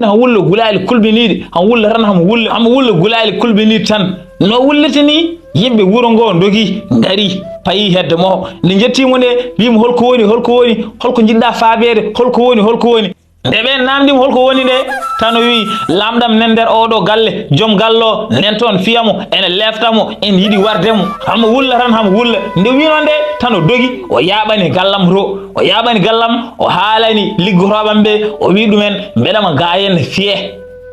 han wulla gulaali kulbiniiɗi han wulla tan ham wulla gulaali kulbiniiɗi tan no wullitini yimɓe wuro ngo dogi ngari payi hedde mo nde jettimo nde wimo holko woni holko jiɗɗa faabeede holko woni nde ɓen namdimo holko woni nde tan o wi lamɗam nen nder oɗo galle joom gallo nen toon fiyamo ene leftamo en yiɗi wardemo hamo wulla nde wino nde tan o dogi o yaɓani gallam o yaɓani gallam o haalani liggotoɓam ɓe o wi ɗumen mbeɗama ga henne fiye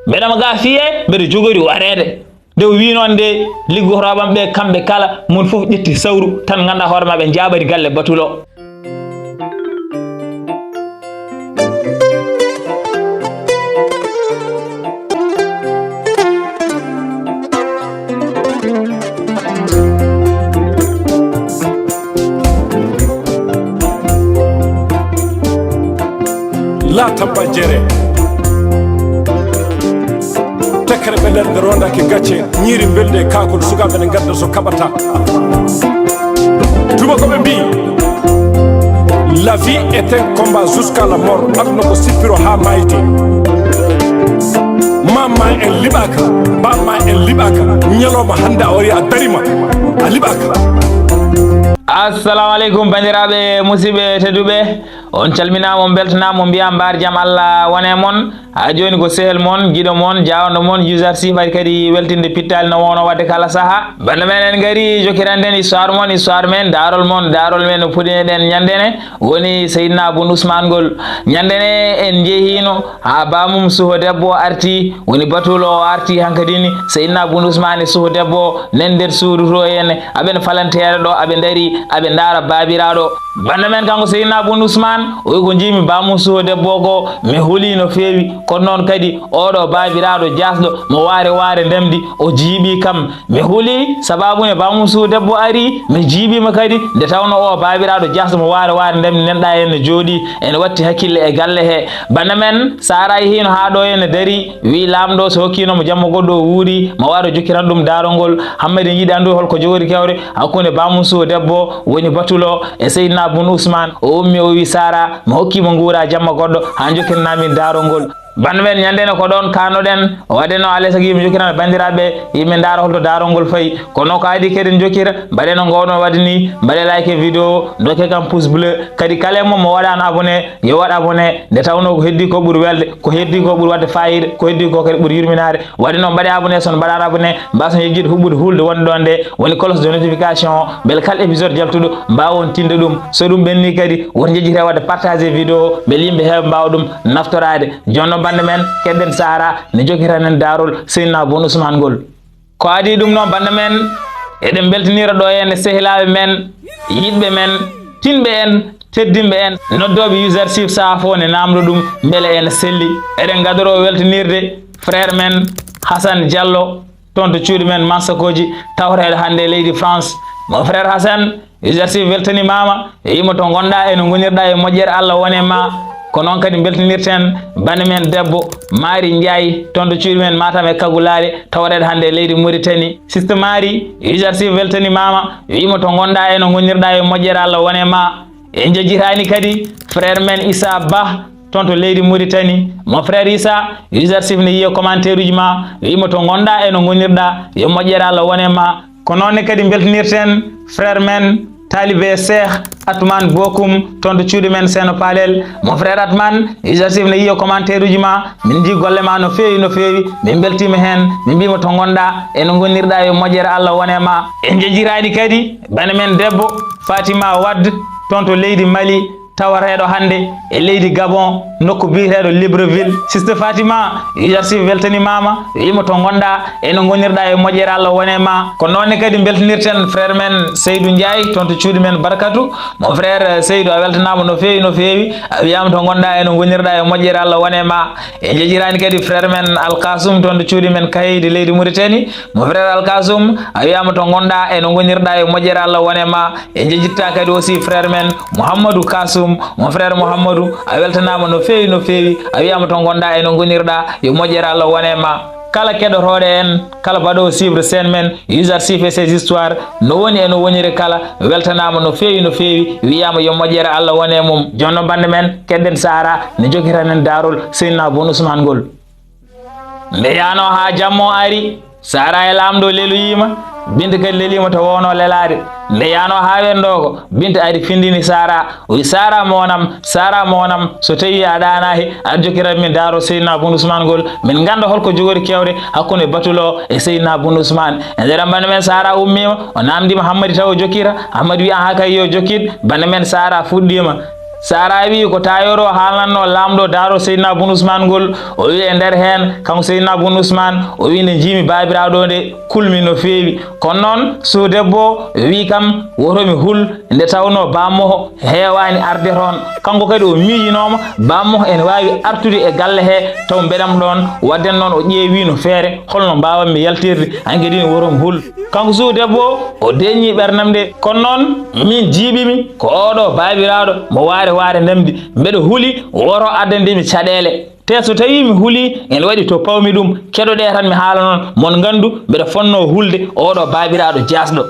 mbeɗa jogori warede nde o wi noon nde liggotoɓam ɓe kamɓe kala mun fof ƴetti sawru tan ganduɗa hoore ma ɓe jaɓani galle batulo la tabba jere tekere ɓe nder rondake gacce ñiiri belde kakol sukaɓe ne gadda so kaɓata tubakoɓe mbi la vie est un combat jusqu'à la mort aduna ko sippiro ha mayti mamma en liɓaka bamma en liɓaka ñalawma hande a wari a darima a liɓaka. assalamu aleykum bandiraɓe musidɓe tedduɓe on calminama on beltanama mbiya mbar jaam Allah wone mon ha joni ko sehel mon guiɗo mon jawdo mon YOUZARSIF ari kadi weltinde pittali no wonno wadde kala saaha banda men en gari jokiranden histoire men daarol men no puɗɗineɗen ñandene woni Seydina Abou Ousmane gol ñandene en jeehino ha bamum suho debbo arti woni batulo o arti hankadini Seydina Abou Ousmane suho debbo nen nder suudu to en aɓen falantere ɗo aɓe dari aɓe daara babiraɗo banda men kanko Seydina Abou Ousmane o wi ko jimi bamum suho debbo ko mi huuli no feewi kono noon kadi oɗo babiraɗo jasɗo mo waare ndemdi o jiiɓi kam mi huuli sababune bamum suho debbo ari mi jiiɓima kadi nde tawno o babiraɗo jasɗo mo waare ndemdi nenɗa henne jooɗi ene watti hakkille e galle he banda men sara hino ha ɗo henne dari wi lamɗo so hokkinomo jamma goɗɗo o wuuri ma waro jokkiran ɗum daarol ngol hammadi yiiɗi andu holko jogori kewre hakkude bamum suho debbo woni batulo e Seydina Abou Ousmane o ummi o wi sara mi hokkimo guura jamma goɗɗo ha jokkirnami daarol ngol banda men ñandene ko ɗon kanoɗen waɗeno alay saago yimɓe jokkirano bandiraɓe yimɓe daara holto daarol ngol fayi kono ko adi kadi jokkira mbaɗeno gowno waɗi ni mbaɗe like vidéo dokke kam pouce bleu kadi kala mo waɗano abonné yo waɗ abonné nde tawno ko heddi ko ɓuuri welde ko heddi ko ɓuuri wadde fayida ko heddi ko kadi ɓuuri yurminade waɗi noon mbaɗe abonné son mbaɗano abonné mbason yejjide huɓɓude hulde wonde ɗon nde woni cloche de notification beele kala épisode jaltuɗo mbawon tinde ɗum so ɗum ɓenni kadi won jejjite wadde partager vidéo beele yimɓe heeɓe mbawa ɗum naftorade jonno bande men kedden sara ne jokiranen daarol Seydina Abou Ousmane gol ko adi ɗum noon bande men eɗen beltanira ɗo henne sehilaɓe men yiɗɓe men tinɓe en teddinɓe en noddoɓe YOUZARSIF saaha fo ne namdo ɗum beele ene selli eɗen gadoro weltanirde frère men Hassan Diallo toon to cuuɗi men mansakoji tawreɗo hande leydi France mon frère Hassan YOUZARSIF weltanimama e yimo to gonɗa eno gonirɗa e moƴƴere Allah wone ma ko noon kadi beltanirten bane men debbo Mari Ndiaye toon to cuuɗi men Matam e Kagulade tawreɗo hande leydi Mauritanie siste Mari YOUZARSIF weltanimama wimo to gonɗa eno gonirɗa e moƴƴere Allah wone ma en jejjitani kadi frère men Issa Ba toon to leydi Mauritanie mon frère Issa YOUZARSIF ne yiya commentaire uji ma wimo to gonɗa eno gonirɗa yo moƴƴere Allah wone ma ko noonne kadi beltanirten frère men talibé Cheikh Atman Bokum toon to cuuɗi men Seno Palel mon frère Atman YOUZARSIF ne yiya commentaire uji ma min ji golle ma no feewi min beltima hen min mbima to gonɗa eno gonirɗa yo moƴƴere Allah wone ma en jejjirani kadi bane men debbo Fatima Wade toon to leydi Mali tawareɗo hande e leydi Gabon nokku biyeteɗo Libreville siste Fatima YOUZARSIF weltanimama wima to gonɗa eno gonirɗa e moƴƴere Allah wone ma ko nonne kadi beltanirten frère men Seydou Ndiaye toon to cuuɗi men Barkatou mon frère Seydou a weltanama no feewi a wiyama to gonɗa eno gonirɗa e moƴƴere Allah wone ma e jejjirani kadi frère men Alkasum toon to cuuɗi men Kaydi leydi Mauritanie mon frère Alkasum a wiyama to gonɗa eno gonirɗa e moƴƴere Allah wone ma e jejjitta kadi aussi frère men Mouhamadou Kasum mon frère Mouhamadou a weltanama no feewi a wiyama to gonɗa eno gonirɗa yo moƴƴere Allah wone ma kala keɗotoɗo en kala baɗowo suivre sen men YOUZARSIF et ses histoires no woni eno woniri kala weltanama no feewi wiyama yo moƴƴere Allah wone mum jonno bande men kedden sara ne jokiranen daarol Seydina Abou Ousmane gol nde yano ha jammo ari sara e lamdo leluyima binta kadi lelima to wono lelade nde yano ha wendoko binta ari findini sara wi sara monam so tawi a ɗanahi aɗa jokirat min daaro seydina boun ousmane gol min ganda holko jogori kewde hakkude batulo e seydina boun ousmane e nder bande men sara ummima o namdima hammadi taw o jokira hammadi wi an ha kay yo jokkid bande men sara fuɗɗima sara wi ko tayoro haalanno lamɗo daaro seydina boun ousmane gol o wi e nder hen kanko seydina boun ousmane o wi nde jimi babiraɗo nde kulmi no feewi kono noon so debbo wi kam wotomi hul nde tawno bammoho heewani arde toon kanko kadi o miijinoma bammoho ene wawi artude e galle he taw mbeɗam ɗon wadden noon o ƴeewi no feere holno mbawammi yaltirde hankkadi ne wotomi hul kanko so debbo o deñi ɓernam nde kono noon min jiiɓimi ko oɗo babiraɗo mo waare ndemdi mbeɗa huuli woto addandemi caɗele te so tawi mi huuli ene waɗi to pawmi ɗum keɗoɗe tan mi haala noon mon gandu mbeɗa fonno hulde oɗo babiraɗo jasɗo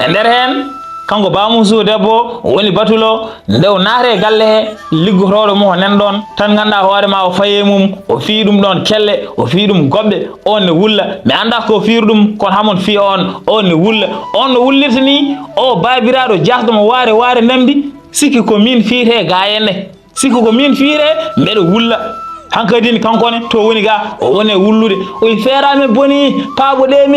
e nder hen kanko bamum so debbo woni batulo nde o naate galle he liggotoɗo mo nan ɗon tan ganduɗa hoorema o faye mum o fi ɗum ɗon kelle o fi ɗum goɓɓe on ne wulla mi anda ko fiir ɗum kono hamon fi on ne wulla on no wullirta ni o babiraɗo jasɗo mo waare ndemdi sikki ko min fiite ga henne sikki ko min fiite mbeɗa wulla hankadini kankone to woni ga o woni wullude o feerami boni paaɓoɗe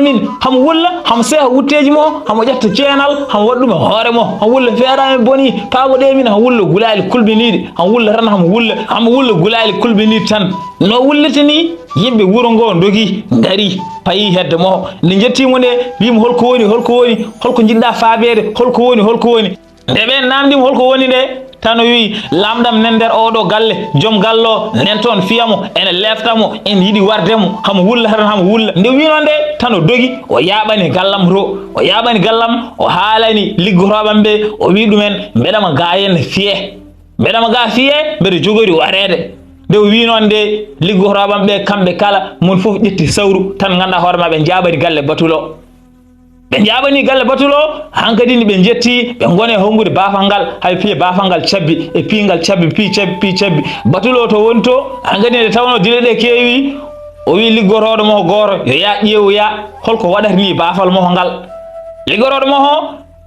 min hamo wulla hamo seeha wutteji mo hamo ƴetta ceenal hamo waɗɗum e hoore mo hamo wulla feerami boni paaɓoɗe min hamo wulla gulali kulɓiniɗi hamo wulla tan hamo wulla gulali kulɓiniɗi tan no wullita ni yimɓe wuuro ngo dogi gari payi hedde mo nde jettimo nde wimo holko woni holko jiɗɗa faabede holko woni nde ɓen namdimo holko woni nde tan o wi lamɗam nen nder oɗo galle joom gallo nen toon fiyamo ene leftamo en yiiɗi wardemo hamo wulla tan hamo wulla nde wino nde tan o dogi o yaɓani gallam o haalani liggotoɓam ɓe o wi ɗumen mbeɗama ga henne fiye mbeɗa jogori warede nde o wi noon nde liggotoɓam ɓe kamɓe kala mon foof ƴetti sawru tan ganduɗa hoorema ɓe jaɓani galle batulo ɓe jaɓani galle batulo hankadi ni ɓe jetti ɓe gone hongude bafal ngal hay piye bafal ngal cabbi e piingal cabbi pi cabbi batulo to woni to hankadi nde tawno dile ɗe keewi o wi liggotoɗo mo goto yo ya ƴeewoya holko waɗata ni bafal mo ngal liggotoɗo mo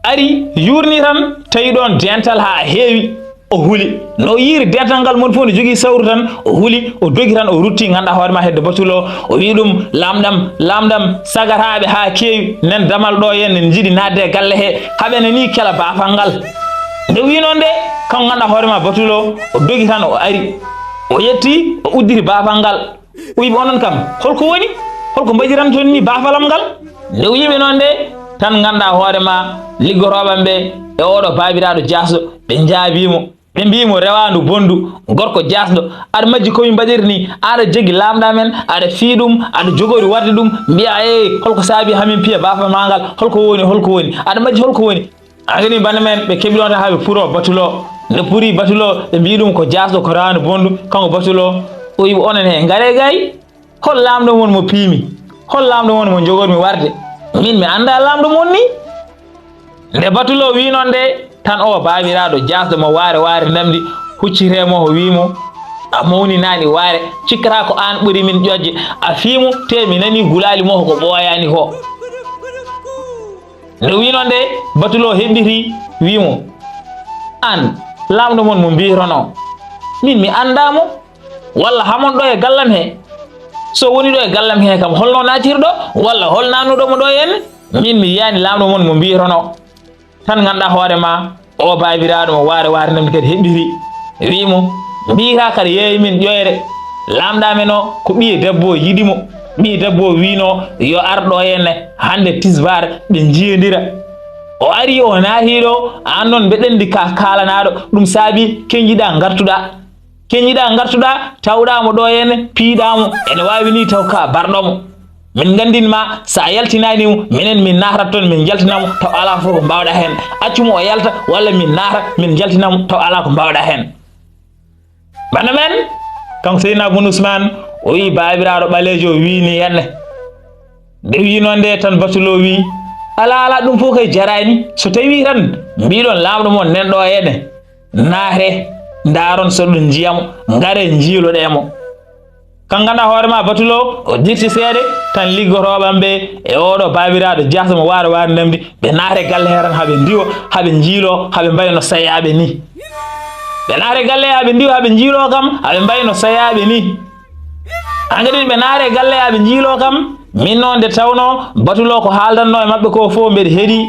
ari yurni tan tawi ɗon dental ha heewi o huuli no yiiri dental ngal mon fof ne jogui sawru tan o huuli o dogi tan o rutti ganduɗa hoorema hedde batulo o wi ɗum lamɗam sagataɓe ha keewi nen damal ɗo yen ne jiiɗi nadde galle he haɓene ni kela bafal ngal nde wi noon de kanko ganduɗa hoorema batulo o dogi tan o ari o yetti o udditi bafal ngal o wiɓe onon kam holko mbaɗiran toon ni bafalam ngal nde wiɓe noon de tan ganduɗa hoorema liggotoɓam ɓe e oɗo babiraɗo jasɗo ɓe jaabimo ɓe mbimo rewandu bondu gorko jasɗo aɗa majji komin mbaɗiri ni aɗa jogui lamɗa men aɗa fii ɗum aɗa jogori wadde ɗum mbiya holko saabi hamin piya bafal ma ngal holko woni aɗa majji holko woni agani bande men ɓe keeɓi ɗon tan haɓe puuro batulo nde puuri batulo ɓe mbi ɗum ko jasɗo ko rewandu bondu kanko batulo o wiɓe onen he gaare gay hol lamɗo mon mo piimi hol lamɗo mon mo jogormi warde min mi anda lamɗo mon ni nde batulo wi noon de tan o babiraɗo jasɗo mo waare ndemdi huccitemo o wimo a mawninani waare cikkata ko an ɓuuri min ƴoƴje a fiimo te mi nani gulali mo ko ɓooyani ko nde wi noon de batulo heɓɓiti wimo an lamɗo mon mo mbirono min mi andamo walla hamon ɗo e gallam he so woni ɗo e gallam he kam holno natirɗo walla hol nanuɗomo ɗo henne min mi yiyani lamɗo mon mo mbirono tan ganduɗa hoorema o babiraɗo mo waare ndemdi kadi heɓɓiri wimo mbiyata kada yeeyi min ƴoyre lamɗa men o ko ɓiye debbo yiɗimo ɓiye debbo wino yo arɗo henne hande tisbar ɓe jiyodira o ari o naatiɗo an noon mbeɗendi ka kalanaɗo ɗum saabi keñiɗa gartuɗa tawɗamo ɗo henne piiɗamo ene wawi ni taw ka barɗomo min gandinma sa yaltinanimo minen min natat toon min jaltinamo taw ala fof ko mbawɗa hen accumo o yalta walla min naata min jaltinamo taw ala ko mbawɗa hen bana men kanko seydina boun ousmane o wi babiraɗo ɓalejo wini henne nde wi noon nde tan batulo wi ala ɗum fof kay jarani so tawi tan mbiɗon lamɗo mon nanɗo henne naate daron soɗo jiyamo gaare jiiloɗemo kan ganda hoore ma batulo o dirti seede tan liggotoɓam ɓe e oɗo babiraɗo jasmo waare waare ndemdi ɓe naare galle heran haɓe ndiwo haɓe jiilo haɓe mbayno sayaɓe ni ɓe naare galle haɓe ndiwo haɓe jiilo kam haɓe mbayno sayaɓe ni angadi ɓe naare galle haɓe jiilo kam min noon nde tawno batulo ko haaldanno e maɓɓe ko fof mbeɗa heeɗi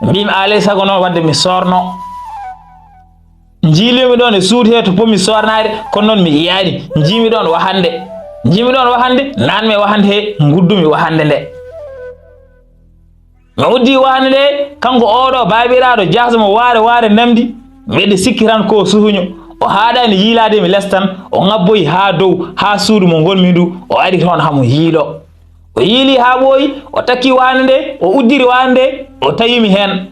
mbimi alay sago noon wadde mi sorno jiilimi ɗon e suudu he to pomi sornade kono noon mi yiyaani jiimi ɗon wahande nanmi wahande he guddumi wahande nde mi uddi wahande nde kanko oɗo babiraɗo jasmo waare waare namdi mbeɗa sikki tan ko suhuño o haɗani yiilade mi less tan o ngabboyi ha dow ha suudu mo gonmi ndu o ari toon hamo yiilo o yiili ha ɓooyi o takki wahande nde o uddiri wahande nde o tawimi hen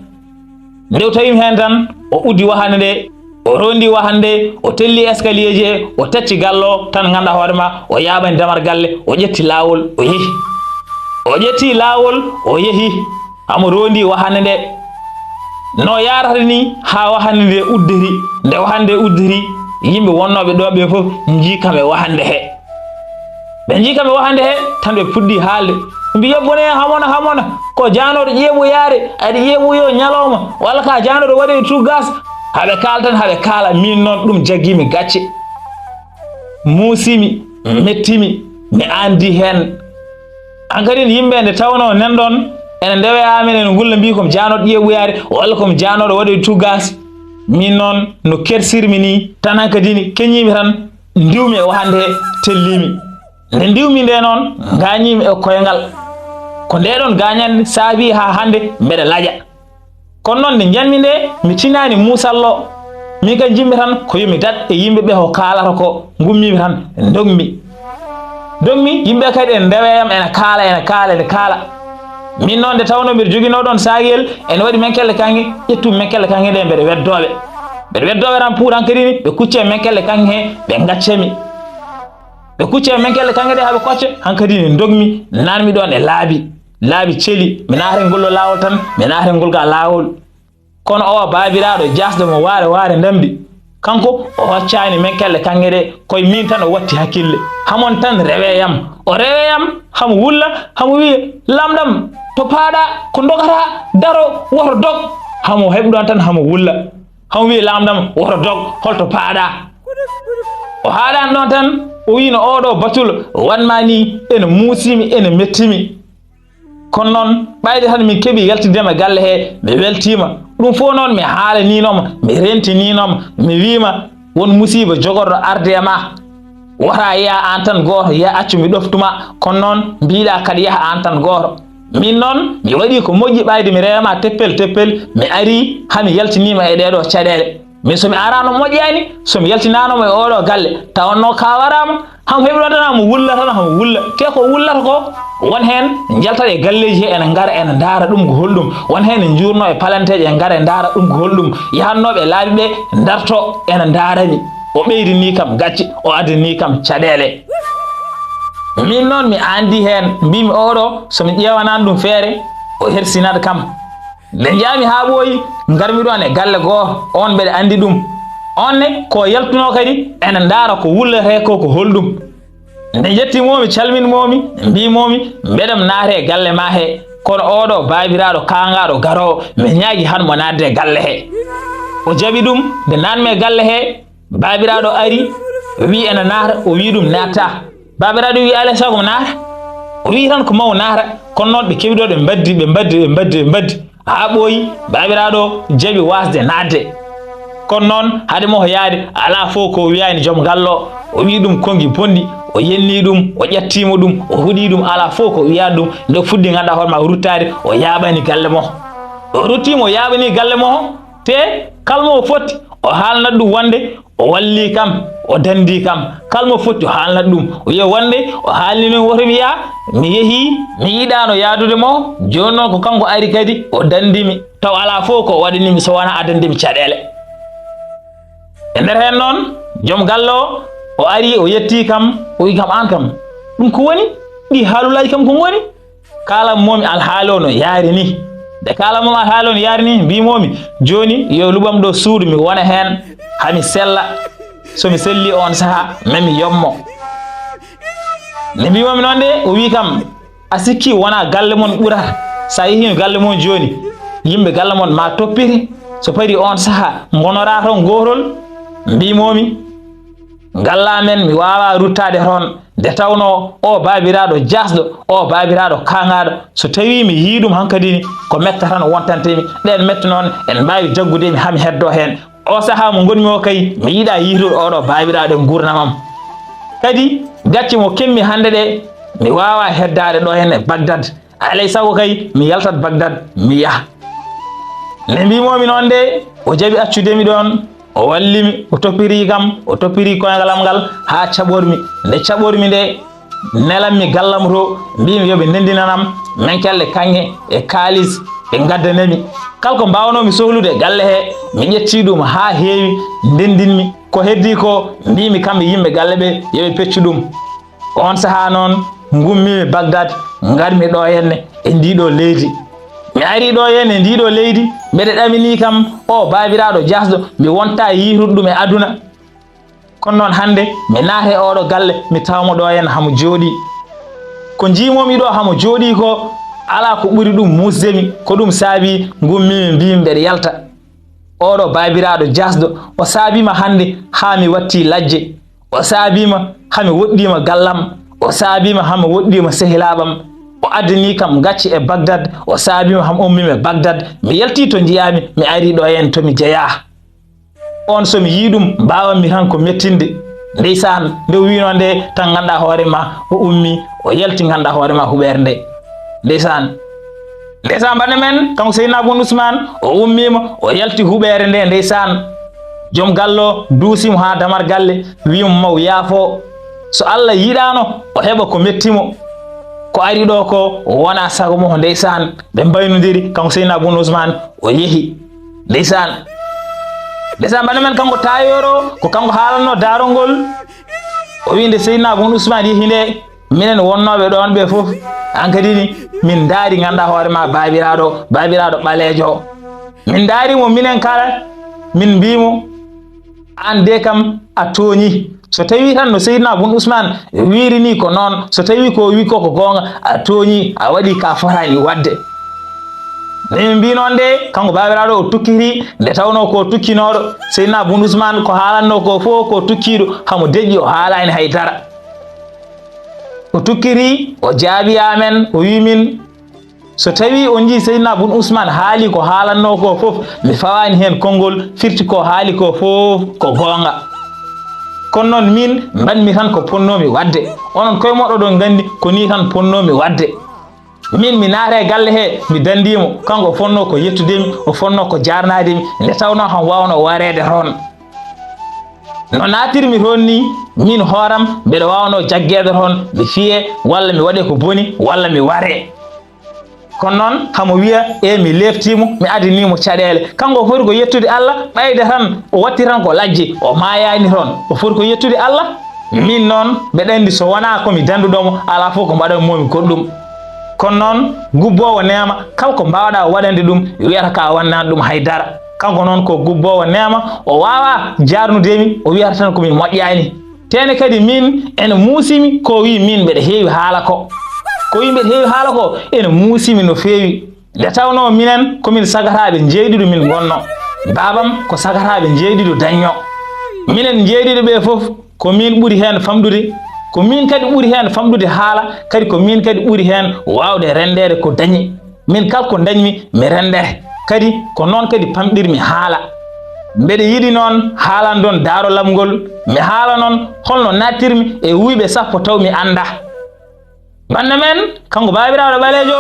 nde o tawimi hen tan o uddi wahande nde o rondi wahande nde o telli escalier ji he o tacci gallo tan ganda hoorema o yaɓani damar galle o ƴetti lawol o yeehi o ƴetti lawol o yeehi hamo rondi wahande nde no yarata ni ha wahande nde uddiri nde wahande uddiri yimɓe wonnoɓe ɗo ɓe fof jiikam e wahande he ɓe jiikam e wahande he tan ɓe puɗɗi haalde mbi yobbone hamona ko janoɗo ƴeeɓoyaare aɗa ƴeeɓoyo ñalawma walla ka janoɗo waɗi tuggas haɓe kaala tan haɓe kaala min noon ɗum jaggimi gacce muusimi mettimi mi andi hen ankadi yimɓe nde tawno nen ɗon ene ndewe amen ene gulla mbi komi janoɗo ƴeeɓoyaare walla komi janoɗo waɗi tuggas min noon no kersirmi ni tan hankadini keñimi tan ndiwmi e wahande he tellimi nde ndiwmi nde noon gañimi e koyngal ko nde ɗon gañande saabi ha hande mbeɗa laaƴa kono noon nde janmi nde mi tinani musallo min kan jimmi tan ko yomi dat e yimɓeɓe ko kaalata ko gummimi tan dogmi yimɓe kadi ene ndeweyam ene kaala min noon nde tawno mbiɗa jogino ɗon saguel ene waɗi menkelle kange ƴettumi menkelle kange ɗe mbeɗa weddoɓe tan pour hankadi ni ɓe kucce menkelle kange he ɓe gaccemi ɓe kucce menkelle kange ɗe haɓe kocce hankadi ni dogmi nanmi ɗon e laabi celi mi naata ngollo lawol tan mi naata ngolga lawol kono o babiraɗo jasde mo waare ndemdi kanko o hoccani menkelle kange ɗe koye min tan o watti hakkille hamon tan reweyam o reweyam hamo wulla hamo wiya lamɗam to paaɗa ko dogata daro woto dog hamo heɓɗon tan hamo wulla hamo wiya lamɗam woto dog holto paaɗa o haaɗani ɗon tan o wino oɗo batulo wanma ni ene muusimi ene mettimi kono noon ɓayde tan min keeɓi yaltidema galle he mi weltima ɗum fof noon mi haalaninomo mi rentininomo mi wima won musiba jogorɗo arde e ma wota yiya an tan goto yiya accu mi ɗoftuma kono noon mbiɗa kadi yaha an tan goto min noon mi waɗi ko moƴƴi ɓayde mi rewama teppel mi ari hami yaltinima e ɗeɗo caɗele min somi arano moƴƴani somi yaltinanomo e oɗo galle tawanno ka warama hamo heɓɗo tan hamo wulla te ko wullata ko won hen jaltat e galleji he ene gara ene daara ɗum ko holɗum won hen ne jurno e palanteje ene gara e daara ɗum ko holɗum yahannoɓe laaɓi ɓe darto ene daarani o ɓeydini kam gacci o addani kam caɗele min noon mi andi hen mbimi oɗo somi ƴewanani ɗum feere o hersinat kam nde jaami ha ɓooyi garmi ɗon e galle goto on mbeɗa andi ɗum onne ko yaltuno kadi ene daara ko wullete ko holɗum nde jettimomi calminmomi mbimomi mbeɗam naate e galle ma he kono oɗo babiraɗo kangaɗo garowo mi ñaagui han mo nadde e galle he o jaaɓi ɗum nde nanmi e galle he babiraɗo ari wi ene naata o wi ɗum natta babiraɗo wi alay sago mo naata o wi tan ko mawo naata kono noon ɓe keɓiɗo ɓe mbaddi ha ɓooyi babiraɗo jaaɓi wasde nadde kono noon haade mo yaade ala fof ko wiyani joom gallo o wi ɗum kongi bonɗi o yenni ɗum o ƴettimo ɗum o huuɗi ɗum ala fof ko wiyani ɗum nde fuɗɗi ganduɗa hoorema ruttade o yaɓani galle mo o ruttimo o yaɓani galle mo te kalmo o fotti o haalnat ɗum wonde o walli kam o dandi kam kalmo fotti o haalnat ɗum o wiya wonde o haalnino woto wiya mi yeehi mi yiɗano yaadude mo joni noon ko kanko ari kadi o dandimi taw ala fof ko waɗanimi so wona adandimi caɗele e nder hen noon joom gallo o ari o yetti kam o wi kam an kam ɗum ko woni ɗi haalulaji kam ko woni kala momi alhaali o no yaari ni nde kala momi alhaali o no yaari ni mbimomi joni yo luɓam ɗo suudu mi wona hen hami sella somi selli on saaha mami yommo ne mbimomi noon de o wi kam a sikki wona galle mon ɓurata sa yehi galle mon joni yimɓe galle mon ma toppite so pari on saaha gonora ton gotol mbimomi galla men mi wawa ruttade toon nde tawno o babiraɗo jasɗo o babiraɗo kangaɗo so tawi mi yiɗum hankadini ko metta tan wontantemi ɗen metta noon en mbawi jaggudemi hami heddo hen o saaha mo gonmi o kay mi yiiɗa yitude oɗo babiraɗo e gurnamam kadi gacci mo kemmi hande ɗe mi wawa heddade ɗo hen e Bagdad alay sago kay mi yaltat Bagdad mi yaha ne mbimomi noon de o jaaɓi accudemi ɗon o wallimi o toppiri kam o toppiri koyngalam ngal ha caɓormi nde caɓormi nde nelanmi gallam to mbimi yoɓe ndendinanam menkelle kanŋe e kalis ɓe gaddanemi kala ko mbawnomi sohlude galle he mi ƴetti ɗum ha heewi ndendinmi ko heddi ko mbimi kamɓe yimɓe galle ɓe yoɓe peccu ɗum on saaha noon gummimi Bagdad garmi ɗo henne e ndiɗo leydi mi ari ɗo henne ndiɗo leydi mbeɗe ɗamini kam o babiraɗo jasɗo mi wonta yirude ɗum e aduna kono noon hande mi naate oɗo galle mi tawmo ɗo hen hamo jooɗi ko jimomi ɗo hamo jooɗi ko ala ko ɓuri ɗum musdemi ko ɗum saabi gummimi mbimi mbeɗe yalta oɗo babiraɗo jasɗo o saabima hande ha mi watti lajje o saabima hami woɗɗima gallam o saabima hami woɗɗima sehilaɓam o addani kam gacci e Bagdad o saabima ham ummimi e Bagdad mi yalti to jiyami mi ari ɗo hen tomi jeeya on somi yiɗum mbawanmi tan ko mettinde ndeysan nde wino nde tan ganduɗa hoorema o ummi o yalti ganduɗa hoorema huɓere nde ndeysan bande men kanko Seydina Boun Ousmane o ummima o yalti huɓere nde ndeysan joom gallo duusimo ha damar galle wimo maw yaafo so Allah yiɗano o heɓa ko mettimo ko ari ɗo ko wona sago mo ndeysan ɓe mbaynodiri kanko Seydina Boun Ousmane o yeehi ndeysan bande men kanko tayoro ko kanko haalanno Daarol ngol o winde Seydina Boun Ousmane yeehi nde minen wonnoɓe ɗon ɓe foof an kadini min daari ganduɗa hoorema babiraɗo ɓalejo min daarimo minen kala min mbimo an de kam a tooñi so tawi tan no Seydina Boun Ousmane wirini ko noon so tawi ko wi ko gonga a tooñi a waɗi ka fotani wadde min mbi noon de kanko babiraɗo o tukkiri nde tawno ko tukkinoɗo Seydina Boun Ousmane ko haalanno ko fof ko tukkiɗo hamo deƴƴi o haalani haydara o tukkiri o jaabi amen o wimin so tawi on jii Seydina Boun Ousmane haali ko haalanno ko fof mi fawani hen konngol firti ko haali ko fof ko gonga kono noon min mbanmi tan ko ponnomi wadde onon koye moɗo ɗon gandi ko ni tan ponnomi wadde min mi naate galle he mi dandimo kanko o fonno ko yettudemi o fonno ko jarnademi nde tawno han wawno warede toon no natirmi toon ni min hooram mbeɗa wawno jaggede toon mi fiye walla mi waɗe ko boni walla mi ware kono noon hamo wiya mi leftimo mi adinimo caɗele kanko o foti ko yettude Allah ɓayde tan o watti tan ko lajje o mayani toon o foti ko yettude Allah min noon mbeɗa andi so wona komi danduɗomo ala fof ko mbaɗanmomi goɗɗum kono noon gubbowo nema kala ko mbawɗa waɗande ɗum wiyata ka wannani ɗum haydara kanko noon ko gubbowo nema o wawa jarnudemi o wiyata tan komin moƴƴani tene kadi min ene muusimi ko wi min mbeɗa heewi haala ko yimɓe heewi haala ko ene muusimi no feewi nde tawno minen komin sagataɓe jeyɗiɗo min gonno babam ko sagataɓe jeyɗiɗo dañño minen jeyɗiɗo ɓe fof ko min ɓuuri hen famɗude ko min kadi ɓuuri hen famɗude haala kadi ko min kadi ɓuuri hen wawde rendere ko dañi min kala ko dañmi mi rendere kadi ko noon kadi pamɗirmi haala mbeɗe yiɗi noon haalan ɗon daarolam ngol mi haala noon holno nattirmi e wuyɓe sappo taw mi anda bande men kanko babiraɗo ɓalejo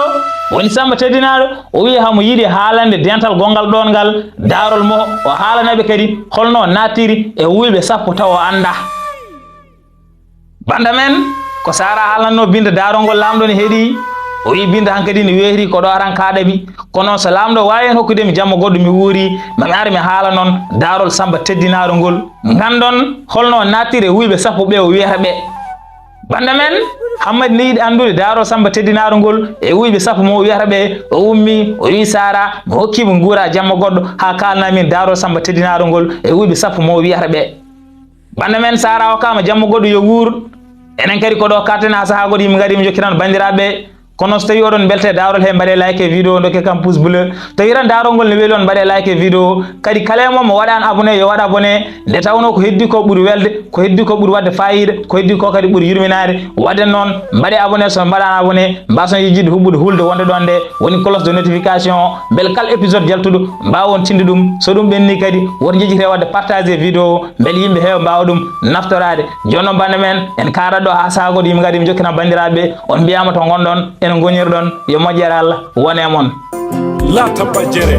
woni Samba teddinaɗo o wi hamo yiiɗi haalande dental gongal ɗon ngal Daarol mo o haalanaɓe kadi holno nattiri e wuyɓe sappo taw o anda bande men ko Sara haalanno binde Daarol ngol lamɗo ne heeɗi o wi binde hankadi ne weeti ko ɗo aran kaɗami kono so lamɗo wawi hen hokkudemi jamma goɗɗo mi wuuri mami ara mi haala noon Daarol Samba teddinaɗo ngol gandon holno nattiri e wuyɓe sappo ɓe o wiyata ɓe bande men Hammadi ne yiɗi andude Daarol Samba teddinaɗo ngol e wuyɓe sappo mo wiyata ɓe o ummi o wi Sara mi hokkimo guura jamma goɗɗo ha kalnamin Daarol Samba teddinaɗo ngol e wuyɓe sappo mo wiyata ɓe bande men Sara hokkama jamma goɗɗo yo wuur enen kadi ko ɗo kartena saha goɗi yimɓe gadi mi jokkiran bandiraɓe kono so tawi oɗon belte Daarol he mbaɗe like vidéo dokke kam pouce bleu tawi tan Daarol ngol ne weeli on mbaɗe like vidéo kadi kala mo mo waɗani abonné yo waɗ abonné nde tawno ko heddi ko ɓuuri welde ko heddi ko ɓuuri wadde fayida ko heddi ko kadi ɓuuri yurminade wadde noon mbaɗe abonné so mbaɗani abonné mbason yejjide huɓɓude hulde wonde ɗon nde woni cloche de notification bel kala épisode jaltuɗo mbawon tinde ɗum so ɗum ɓenni kadi woto jejjite wadde partager vidéo beele yimɓe heewa mbawa ɗum naftorade joni noon bande men en karat ɗo ha sagoto yimɓe gadi mi jokkina bandiraɓe on mbiyama to gonɗon en gonirɗon yo moƴƴere Allah wone mon la tabba jere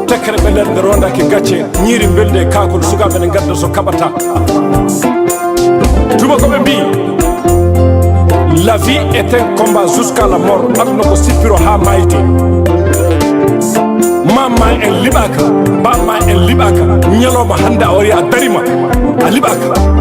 tekkere ɓe nder nde rondaki gacce ñiiri belde e kakol sukaɓe ne gadda so kaɓata tuma koɓe mbi la vie est un combat jusqu'à la mort aduna ko sippiro ha mayde mamma en liɓaka bamma en liɓaka ñalowma hande a wari a darima a liɓaka